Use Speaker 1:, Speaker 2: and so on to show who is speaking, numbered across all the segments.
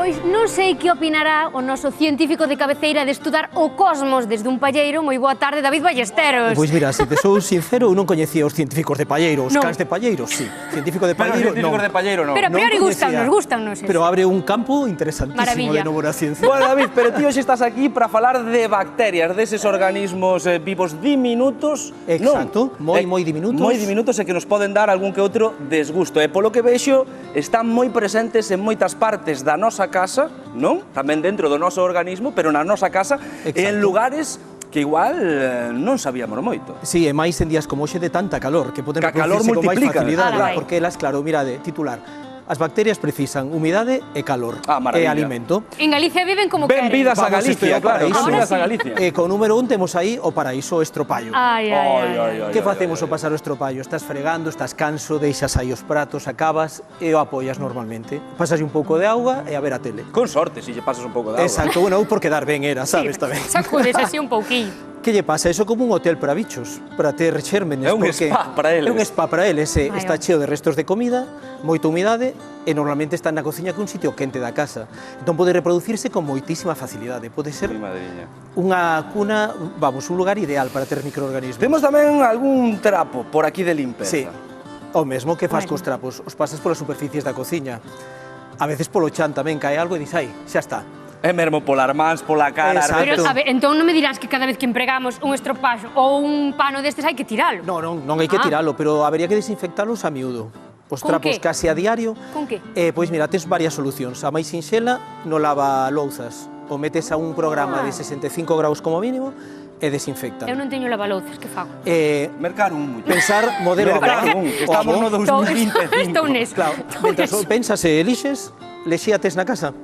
Speaker 1: Pois non sei que opinará o noso científico de cabeceira de estudar o cosmos desde un palleiro. Moi boa tarde, David Ballesteros.
Speaker 2: Pois mira, se te sou sincero, eu non coñecía os científicos de palleiro, os cans de palleiro, sí. Científico de palleiro, non.
Speaker 3: Científicos de palleiro, non.
Speaker 1: Pero a priori gústanos eso.
Speaker 2: Pero abre un campo interesantísimo
Speaker 1: Maravilla.
Speaker 2: de novo na ciencia.
Speaker 3: Bueno, David, pero ti hoxe estás aquí para falar de bacterias, deses organismos vivos diminutos.
Speaker 2: Exacto, moi diminutos.
Speaker 3: Moi diminutos e que nos poden dar algún que outro desgusto. E polo que vexo, están moi presentes en moitas partes da nosa casa, non? Tamén dentro do noso organismo, pero na nosa casa, e en lugares que igual non sabíamos moito.
Speaker 2: Sí, e máis en días como hoxe de tanta calor, que poden
Speaker 3: calor
Speaker 2: reproducirse con máis
Speaker 3: multiplica,
Speaker 2: facilidade,
Speaker 1: claro.
Speaker 2: porque elas, claro, mirade, titular, as bacterias precisan humidade e calor,
Speaker 3: maravilla.
Speaker 2: e alimento.
Speaker 1: En Galicia viven como queren.
Speaker 3: Benvidas a
Speaker 2: Vamos,
Speaker 3: Galicia,
Speaker 2: isto é o
Speaker 3: claro,
Speaker 2: paraíso.
Speaker 3: benvidas a
Speaker 1: Ahora
Speaker 3: Galicia.
Speaker 2: E con número 1 temos aí o paraíso, o estropallo.
Speaker 1: Ai.
Speaker 2: Que facemos ao pasar o estropallo? Estás fregando, estás canso, deixas aí os pratos, acabas e o apoias normalmente. Pasas un pouco de auga e a ver a tele.
Speaker 3: Con sorte, se lle pasas un pouco de agua.
Speaker 2: Exacto, bueno, por quedar ben era, sabes, tamén.
Speaker 1: Sacudes así un pouquinho.
Speaker 2: Que lle pasa? Eso como un hotel para bichos, para ter xérmenes.
Speaker 3: É un
Speaker 2: porque
Speaker 3: spa para eles.
Speaker 2: É un spa para eles,
Speaker 1: Ai,
Speaker 2: está cheo de restos de comida, moita humidade, e normalmente está na cociña que é un sitio quente da casa. Entón pode reproducirse con moitísima facilidade. Pode ser
Speaker 3: Mi madriña.
Speaker 2: unha cuna, vamos, un lugar ideal para ter microorganismos.
Speaker 3: Temos tamén algún trapo por aquí de limpeza.
Speaker 2: Sí, o mesmo que fas
Speaker 1: Bueno.
Speaker 2: cos trapos, os pasas polas superficies da cociña. A veces polo chan tamén cae algo e dis, ai, xa está.
Speaker 3: É mesmo polas mans, pola cara.
Speaker 2: Exacto.
Speaker 1: Pero, a ver, entón non me dirás que cada vez que empregamos un estropaxo ou un pano destes hai que tiralo.
Speaker 2: Non hai que tiralo, pero habería que desinfectalos a miúdo. Os
Speaker 1: Con
Speaker 2: trapos
Speaker 1: que?
Speaker 2: casi a diario.
Speaker 1: Con que?
Speaker 2: Pois mira, tes varias solucións. A máis sinxela, no lava louzas. O metes a un programa de 65 graus como mínimo e desinfecta.
Speaker 1: Eu non teño lavalouzas, que fago?
Speaker 3: Mercar un mucho.
Speaker 2: Pensar modelo
Speaker 3: Mercar un, que estamos no 2025.
Speaker 1: Estou neso.
Speaker 2: Claro, mentras pensas e elixes, lexía tes na casa.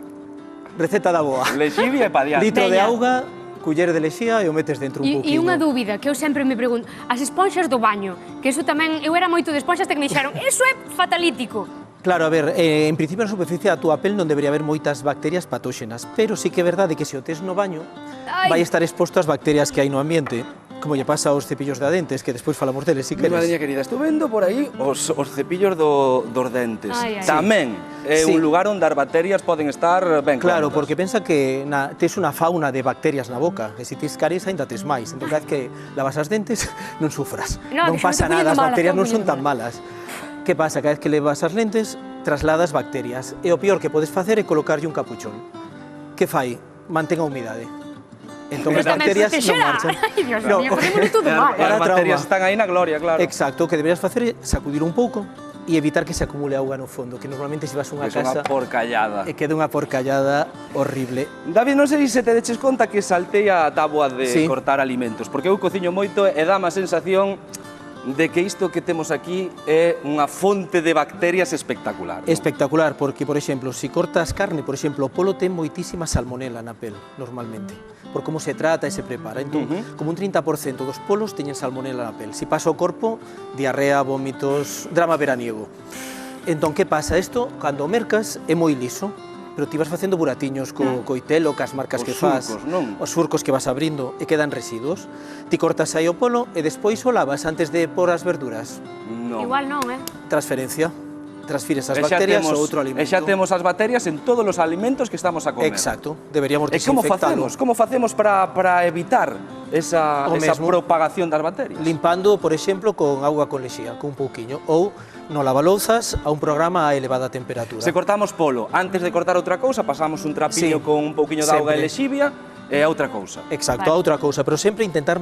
Speaker 2: Receta da boa.
Speaker 3: Lexivia e pa diante.
Speaker 2: Litro de
Speaker 1: Veña.
Speaker 2: auga, culler de lexía e o metes dentro un
Speaker 1: E
Speaker 2: pouquinho.
Speaker 1: unha dúbida que eu sempre me pregunto, as esponxas do baño, que eso tamén, eu era moito de esponxas hasta que me dixeron, eso é fatalítico.
Speaker 2: Claro, a ver, en principio na superficie da túa pel non debería haber moitas bacterias patóxenas, pero sí que é verdade que se o tes no baño,
Speaker 1: Ai.
Speaker 2: vai estar exposto ás bacterias que hai no ambiente, como lle pasa aos cepillos de dentes, que despois falamos deles, si
Speaker 3: Mi madriña
Speaker 2: queres.
Speaker 3: querida, estou vendo por aí os cepillos dos dentes.
Speaker 1: Ai.
Speaker 3: Tamén é
Speaker 2: Sí.
Speaker 3: un lugar onde as bacterias poden estar ben
Speaker 2: Claro,
Speaker 3: cómodas.
Speaker 2: porque pensa que tes unha fauna de bacterias na boca, e se tes caries ainda tes máis. Entón, cada vez que lavas as dentes, non sufras.
Speaker 1: No,
Speaker 2: Non
Speaker 1: que
Speaker 2: pasa
Speaker 1: me estou
Speaker 2: nada, as
Speaker 1: poniendo
Speaker 2: bacterias
Speaker 1: mala,
Speaker 2: non son
Speaker 1: estou
Speaker 2: tan malas. Que pasa? Cada vez que levas as lentes, trasladas bacterias. E o peor que podes facer é colocarlle un capuchón. Que fai? Mantén a humidade. Entón, as
Speaker 1: Pero tamén
Speaker 2: bacterias non
Speaker 1: protexerá.
Speaker 2: marchan.
Speaker 1: Ai, Dios mío, ponémolo todo mal.
Speaker 2: Para
Speaker 3: As bacterias
Speaker 2: trauma.
Speaker 3: están aí na gloria, claro.
Speaker 2: Exacto, o que deberías facer é sacudir un pouco e evitar que se acumule auga no fondo, que normalmente se vas a unha
Speaker 3: É unha
Speaker 2: casa
Speaker 3: porcallada.
Speaker 2: e queda unha porcallada horrible.
Speaker 3: David, non sei se te deches conta que saltei a táboa de
Speaker 2: Sí.
Speaker 3: cortar alimentos, porque eu cociño moito e dá a sensación de que isto que temos aquí é unha fonte de bacterias espectacular.
Speaker 2: Espectacular, porque, por exemplo, se cortas carne, por exemplo, o polo ten moitísima salmonela na pel, normalmente, por como se trata e se prepara. Entón, como un 30% dos polos teñen salmonela na pel. Se pasa ao corpo, diarrea, vómitos, drama veraniego. Entón, que pasa? Isto, cando o mercas, é moi liso, pero ti vas facendo buratiños co coitelo, cas marcas
Speaker 3: Os
Speaker 2: que fas,
Speaker 3: surcos, non?
Speaker 2: os surcos que vas abrindo e quedan residuos. Ti cortas aí o polo e despois o lavas antes de pôr as verduras.
Speaker 3: Non.
Speaker 1: Igual non,
Speaker 2: Transferencia. Transfires as
Speaker 3: E xa
Speaker 2: bacterias
Speaker 3: temos-
Speaker 2: a outro alimento.
Speaker 3: E xa temos as bacterias en todos os alimentos que estamos a comer.
Speaker 2: Exacto, deberíamos
Speaker 3: E como
Speaker 2: desinfectalo.
Speaker 3: facemos? Como facemos para evitar esa
Speaker 2: O mesmo.
Speaker 3: propagación das bacterias?
Speaker 2: Limpando, por exemplo, con auga con lexía, con un pouquiño, ou no lavalouzas a un programa a elevada temperatura.
Speaker 3: Se cortamos polo, antes de cortar outra cousa, pasamos un trapillo
Speaker 2: Sí,
Speaker 3: con un pouquiño de auga e
Speaker 2: sempre.
Speaker 3: lexivia e a outra cousa.
Speaker 2: Exacto,
Speaker 1: Vale.
Speaker 2: a outra cousa, pero sempre intentar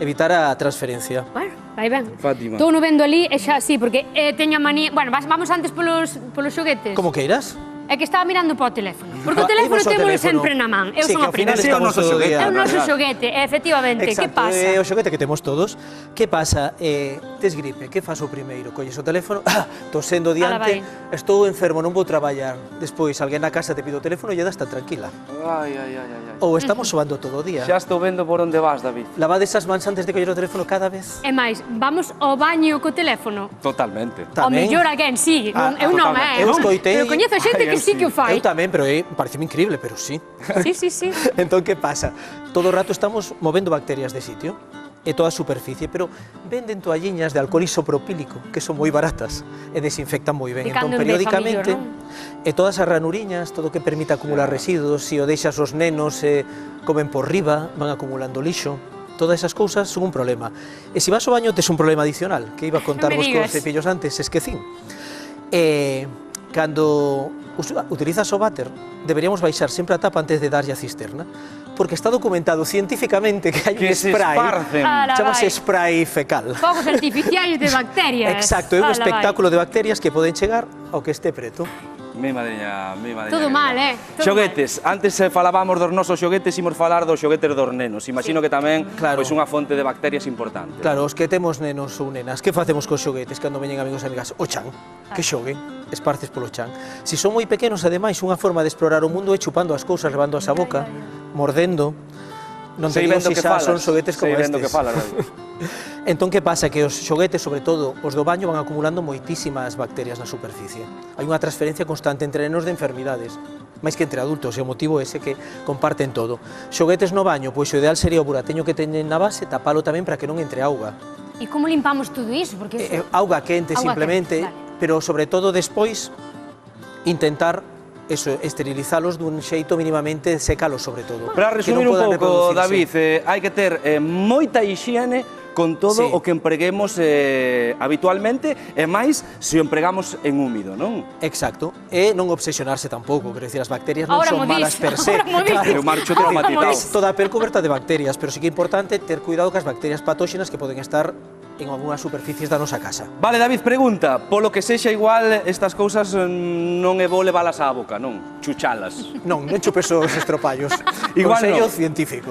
Speaker 2: evitar a transferencia.
Speaker 1: Bueno, vai ben.
Speaker 3: Fátima.
Speaker 1: Estou no vendo ali e xa, sí, porque teño a manía... Bueno, vamos antes polos xoguetes.
Speaker 2: Como queiras.
Speaker 1: É que estaba mirando para o teléfono. Porque o teléfono
Speaker 2: Imos ao
Speaker 1: témolo
Speaker 2: teléfono.
Speaker 1: sempre na man. Eu
Speaker 2: Sí,
Speaker 1: son
Speaker 2: que
Speaker 1: a
Speaker 2: ao final
Speaker 1: primeira.
Speaker 3: Ese é o
Speaker 2: estamos
Speaker 3: noso
Speaker 2: todo o
Speaker 3: xoguete.
Speaker 2: día.
Speaker 1: É o noso
Speaker 3: verdad.
Speaker 1: xoguete, efectivamente. Que
Speaker 2: Exacto,
Speaker 1: pasa?
Speaker 2: é o xoguete que temos todos. Que pasa? Tes gripe, que fas o primeiro? Colles o teléfono, tosendo diante,
Speaker 1: vai.
Speaker 2: estou enfermo, non vou traballar. Despois, alguén na casa te pide o teléfono e eda está tranquila.
Speaker 3: Ai, ai, ai, ai.
Speaker 2: Ou estamos sobando todo o día.
Speaker 3: Xa estou vendo por onde vas, David.
Speaker 2: Lavades as mans antes de coller o teléfono cada vez.
Speaker 1: E máis, vamos ao baño co teléfono.
Speaker 3: Totalmente.
Speaker 1: O mellor alguén, sí. Eu non,
Speaker 3: totalmente.
Speaker 2: Eu escoitei-
Speaker 1: Pero coñezo xente que sí que o fai.
Speaker 2: Eu tamén, pero pareceme increíble, pero sí.
Speaker 1: Sí, sí, sí.
Speaker 2: Entón, que pasa? Todo o rato estamos movendo bacterias de sitio. e toda a superficie, pero venden toalliñas de alcohol isopropílico, que son moi baratas e desinfectan moi ben.
Speaker 1: De cando en vez,
Speaker 2: Periódicamente,
Speaker 1: mellor,
Speaker 2: e todas as ranuriñas, todo o que permite acumular residuos, se o deixas os nenos comen por riba, van acumulando lixo, todas esas cousas son un problema. E se vas ao baño, tes un problema adicional, que iba a contarvos cos cepillos antes, esquecín. Cando utilizas o váter, deberíamos baixar sempre a tapa antes de darlle a cisterna, porque está documentado científicamente que hai un spray, chamase spray fecal.
Speaker 1: Fogos artificiais de bacterias.
Speaker 2: Exacto, é un espectáculo de bacterias que poden chegar ao que este preto.
Speaker 3: Mi madriña.
Speaker 1: Todo mal,
Speaker 3: Xoguetes, antes falábamos dos nosos xoguetes, imos falar dos xoguetes dos nenos. Imagino que tamén pois unha fonte de bacterias importante.
Speaker 2: Claro, os que temos nenos ou nenas, que facemos cos xoguetes cando veñen amigos e amigas? O chan, que xoguen, esparces polo chan. Se son moi pequenos, ademais, unha forma de explorar o mundo é chupando as cousas, levando as a boca, mordendo. Non te digo se xa son xoguetes como estes.
Speaker 3: Que falas,
Speaker 2: Entón, que pasa? Que os xoguetes, sobre todo os do baño, van acumulando moitísimas bacterias na superficie. Hai unha transferencia constante entre nenos de enfermidades, máis que entre adultos, e o motivo é ese que comparten todo. Xoguetes no baño, pois o ideal sería o burateño que teñen na base, tapalo tamén para que non entre auga.
Speaker 1: E como limpamos todo iso? Porque
Speaker 2: Auga quente, simplemente, pero sobre todo despois intentar esterilizalos dun xeito mínimamente secalos, sobre todo.
Speaker 3: Para resumir un pouco, David, hai que ter moita hixiene con todo o que empreguemos habitualmente, e máis se o empregamos en húmido, non?
Speaker 2: Exacto, e non obsesionarse tampouco, quero dicir, as bacterias non son malas per se.
Speaker 3: Eu marcho traumatizado.
Speaker 2: Toda a pel coberta de bacterias, pero sí que é importante ter cuidado cas bacterias patóxenas que poden estar en algunhas superficies da nosa casa.
Speaker 3: Vale, David, pregunta, polo que sexa igual, estas cousas non é bo levalas á boca, non? Chuchalas.
Speaker 2: Non chupes os estropallos.
Speaker 3: Igual
Speaker 2: Consello
Speaker 3: non.
Speaker 2: científico.